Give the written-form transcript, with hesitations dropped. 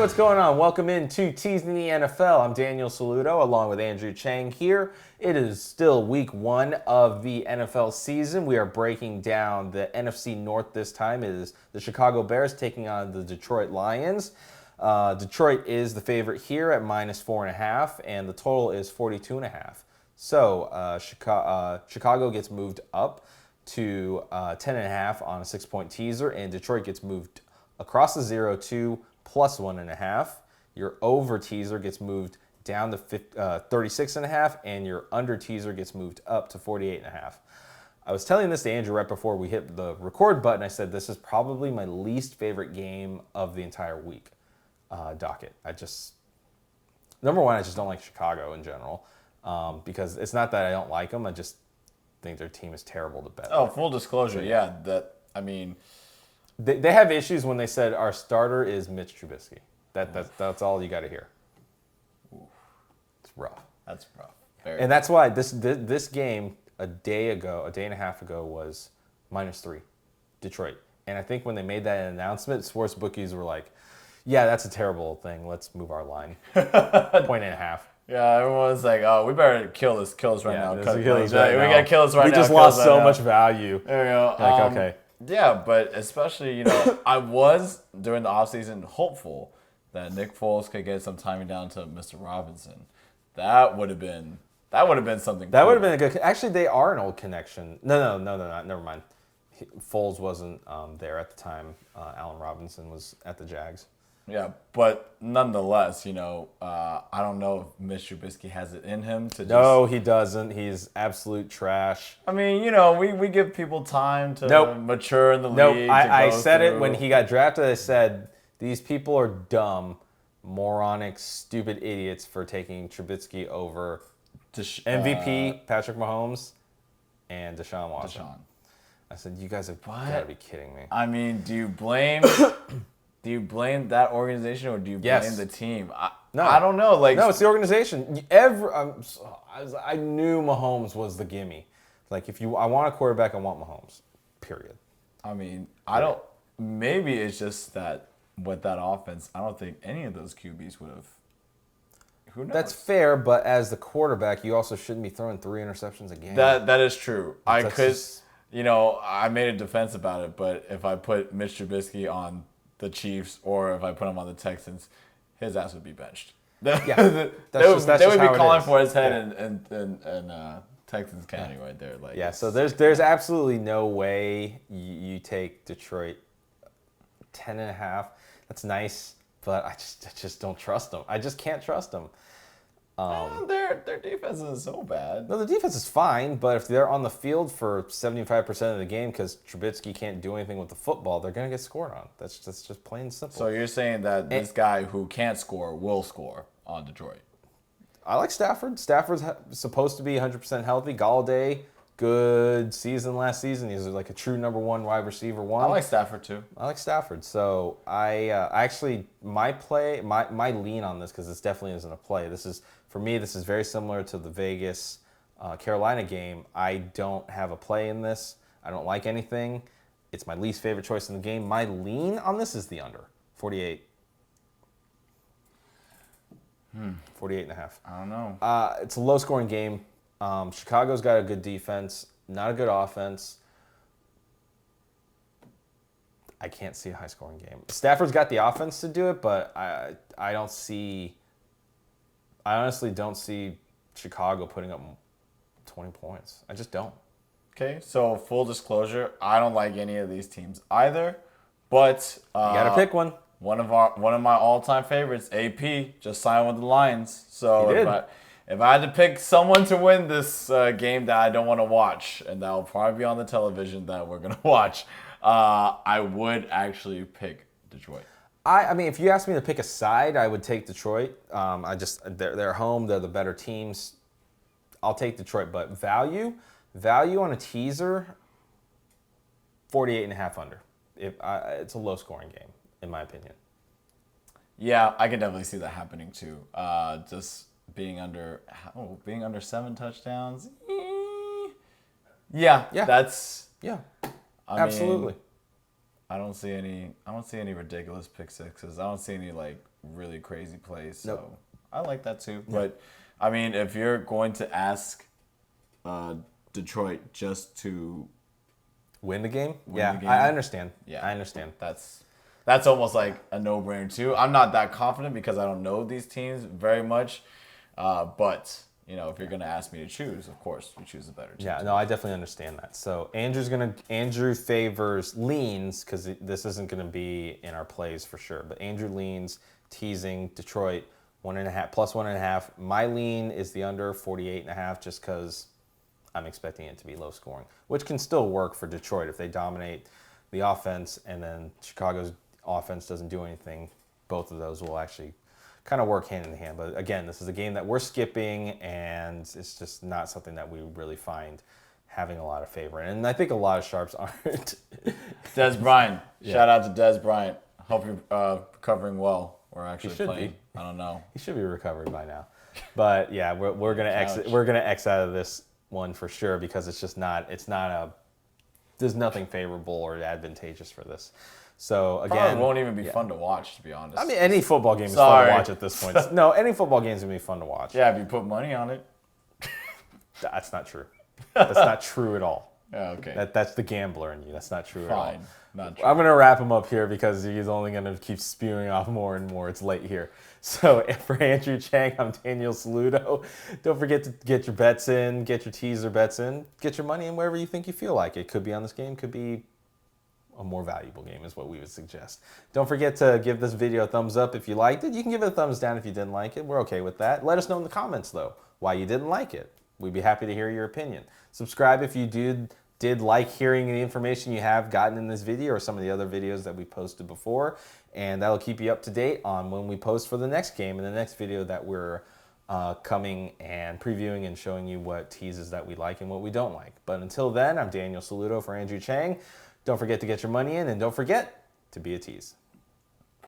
what's going on? Welcome into Teasing the NFL. I'm Daniel Saludo along with Andrew Chang here. It is still week 1 of the NFL season. We are breaking down the NFC North this time. It is the Chicago Bears taking on the Detroit Lions. Detroit is the favorite here at -4.5, and the total is 42.5. So Chicago gets moved up to 10.5 on a 6-point teaser, and Detroit gets moved across the 0 to +1.5. Your over teaser gets moved down to 36.5, and your under teaser gets moved up to 48.5. I was telling this to Andrew right before we hit the record button. I said this is probably my least favorite game of the entire week docket. Number one, I just don't like Chicago in general because it's not that I don't like them. I just think their team is terrible to bet. Oh, full disclosure, yeah. They have issues when they said our starter is Mitch Trubisky. That's all you got to hear. It's rough. That's rough. And that's why this game a day and a half ago was -3, Detroit. And I think when they made that announcement, sports bookies were like, "Yeah, that's a terrible thing. Let's move our line 1.5." Yeah, everyone's like, "Oh, we better kill this right now. We gotta kill this right now. We just lost so much value." There we go. Okay. Yeah, but especially, I was during the offseason hopeful that Nick Foles could get some timing down to Mr. Robinson. That would have been something. That would have been a good. Actually, they are an old connection. No, they're not. Never mind. Foles wasn't there at the time. Allen Robinson was at the Jags. Yeah, but nonetheless, I don't know if Mr. Trubisky has it in him to just... No, he doesn't. He's absolute trash. I mean, we give people time to mature in the league. I said it when he got drafted. I said, these people are dumb, moronic, stupid idiots for taking Trubisky over MVP, Patrick Mahomes, and Deshaun Watson. I said, you guys have got to be kidding me. I mean, do you blame... Do you blame that organization or do you blame the team? No, I don't know. No, it's the organization. I knew Mahomes was the gimme. Like, I want a quarterback, I want Mahomes. Period. I mean, I don't. Maybe it's just that with that offense, I don't think any of those QBs would have. Who knows? That's fair, but as the quarterback, you also shouldn't be throwing 3 interceptions a game. That is true. I made a defense about it, but if I put Mitch Trubisky on the Chiefs, or if I put him on the Texans, his ass would be benched. Yeah, they would be calling for his head, and Texans can't anyway. They're like, yeah. So there's absolutely no way you take Detroit 10.5. That's nice, but I just don't trust them. I just can't trust them. Their defense isn't so bad. No, the defense is fine, but if they're on the field for 75% of the game because Trubisky can't do anything with the football, they're going to get scored on. That's just plain and simple. So you're saying that this guy who can't score will score on Detroit? I like Stafford. Stafford's supposed to be 100% healthy. Galladay, good season last season. He's like a true number 1 wide receiver 1. I like Stafford too. I like Stafford. So I actually, my lean on this, because this definitely isn't a play. For me, this is very similar to the Vegas Carolina game. I don't have a play in this. I don't like anything. It's my least favorite choice in the game. My lean on this is the under, 48. 48.5. I don't know. It's a low-scoring game. Chicago's got a good defense, not a good offense. I can't see a high-scoring game. Stafford's got the offense to do it, but I honestly don't see Chicago putting up 20 points. I just don't. Okay, so full disclosure, I don't like any of these teams either, but you gotta pick one. One of my all-time favorites, AP, just signed with the Lions. So if I had to pick someone to win this game that I don't want to watch, and that will probably be on the television that we're gonna watch, I would actually pick Detroit. I mean, if you asked me to pick a side, I would take Detroit. They're home. They're the better teams. I'll take Detroit, but value on a teaser, 48.5 under. It's a low-scoring game, in my opinion. Yeah, I can definitely see that happening too. Just being under 7 touchdowns. Yeah, that's absolutely. I don't see any ridiculous pick sixes. I don't see any like really crazy plays. So Nope. I like that too. Yeah. But I mean, if you're going to ask Detroit just to win the game, the game, I understand. Yeah, I understand. That's almost like a no-brainer too. I'm not that confident because I don't know these teams very much, but. You know, if you're going to ask me to choose, of course, we choose the better team. Yeah, no, I definitely understand that. So Andrew favors leans, because this isn't going to be in our plays for sure, but Andrew leans, teasing, Detroit, 1.5, plus 1.5. My lean is the under 48.5, just because I'm expecting it to be low scoring, which can still work for Detroit if they dominate the offense and then Chicago's offense doesn't do anything. Both of those will actually kind of work hand in hand. But again, this is a game that we're skipping, and it's just not something that we really find having a lot of favor in. And I think a lot of sharps aren't. Des Bryant. Yeah. Shout out to Des Bryant. Hope you're recovering well. We're actually playing. Be. I don't know. He should be recovered by now. But yeah, we're gonna exit. We're gonna X out of this one for sure, because it's just not. It's not a. There's nothing favorable or advantageous for this. So again, probably won't even be fun to watch, to be honest. I mean, any football game is fun to watch at this point. No, any football game is gonna be fun to watch. Yeah, if you put money on it. That's not true. That's not true at all. Yeah, okay. That's the gambler in you. That's not true at all. Fine, not true. I'm gonna wrap him up here because he's only gonna keep spewing off more and more. It's late here. So for Andrew Chang, I'm Daniel Saludo. Don't forget to get your bets in, get your teaser bets in, get your money in wherever you think you feel like. It could be on this game, could be a more valuable game is what we would suggest. Don't forget to give this video a thumbs up if you liked it. You can give it a thumbs down if you didn't like it. We're okay with that. Let us know in the comments, though, why you didn't like it. We'd be happy to hear your opinion. Subscribe if you did like hearing the information you have gotten in this video or some of the other videos that we posted before, and that'll keep you up to date on when we post for the next game and the next video that we're coming and previewing and showing you what teases that we like and what we don't like. But until then, I'm Daniel Saludo for Andrew Chang. Don't forget to get your money in, and don't forget to be a tease.